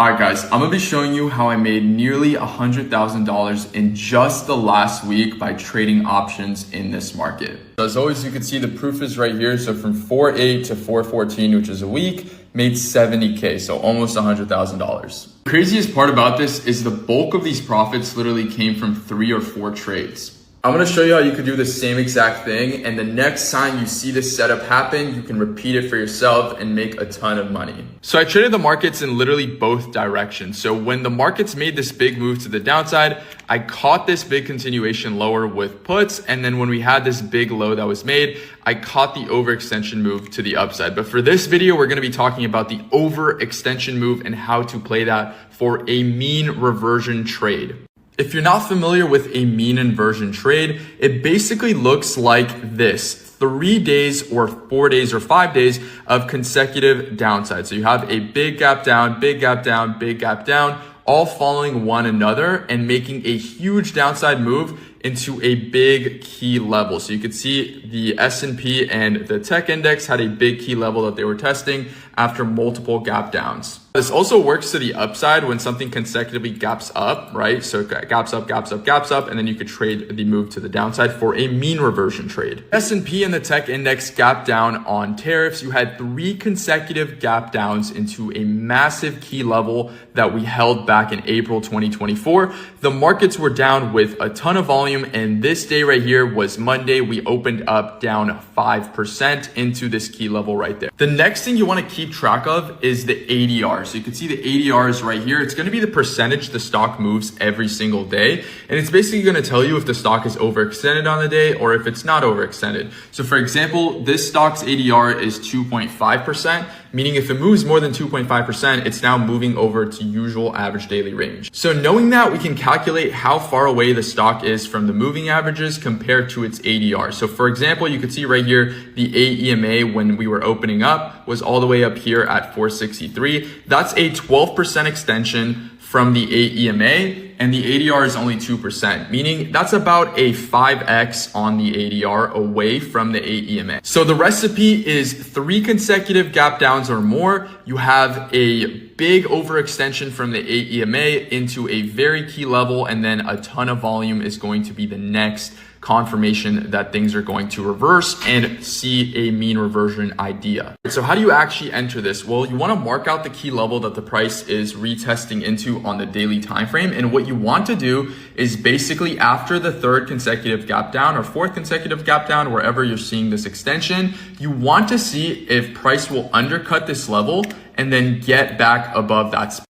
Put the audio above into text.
Alright guys, I'm gonna be showing you how I made nearly $100,000 in just the last week by trading options in this market. So as always, you can see the proof is right here. So from 4.8 to 4.14, which is a week, made 70K, so almost $100,000. The craziest part about this is the bulk of these profits literally came from 3 or 4 trades. I'm gonna show you how you could do the same exact thing, and the next time you see this setup happen, you can repeat it for yourself and make a ton of money. So I traded the markets in literally both directions. So when the markets made this big move to the downside, I caught this big continuation lower with puts, and then when we had this big low that was made, I caught the overextension move to the upside. But for this video, we're gonna be talking about the overextension move and how to play that for a mean reversion trade. If you're not familiar with a mean inversion trade, it basically looks like this: 3 days or 4 days or 5 days of consecutive downside. So you have a big gap down, big gap down, big gap down, all following one another and making a huge downside move into a big key level. So you could see the S&P and the tech index had a big key level that they were testing after multiple gap downs. This also works to the upside when something consecutively gaps up, right? So gaps up, gaps up, gaps up, and then you could trade the move to the downside for a mean reversion trade. S&P and the tech index gap down on tariffs. You had 3 consecutive gap downs into a massive key level that we held back in April 2024. The markets were down with a ton of volume, and this day right here was Monday. We opened up down 5% into this key level right there. The next thing you want to keep track of is the ADR. So you can see the ADR is right here. It's going to be the percentage the stock moves every single day. And it's basically going to tell you if the stock is overextended on the day or if it's not overextended. So for example, this stock's ADR is 2.5%, meaning if it moves more than 2.5%, it's now moving over to usual average daily range. So knowing that, we can calculate how far away the stock is from the moving averages compared to its ADR. So for example, you can see right here, the AEMA when we were opening up was all the way up here at 463. That's a 12% extension from the AEMA, and the ADR is only 2%, meaning that's about a 5x on the ADR away from the AEMA. So the recipe is 3 consecutive gap downs or more. You have a big overextension from the AEMA into a very key level, and then a ton of volume is going to be the next confirmation that things are going to reverse and see a mean reversion idea. So how do you actually enter this? Well, you want to mark out the key level that the price is retesting into on the daily time frame. And what you want to do is basically after the 3rd consecutive gap down or 4th consecutive gap down, wherever you're seeing this extension, you want to see if price will undercut this level and then get back above that spot.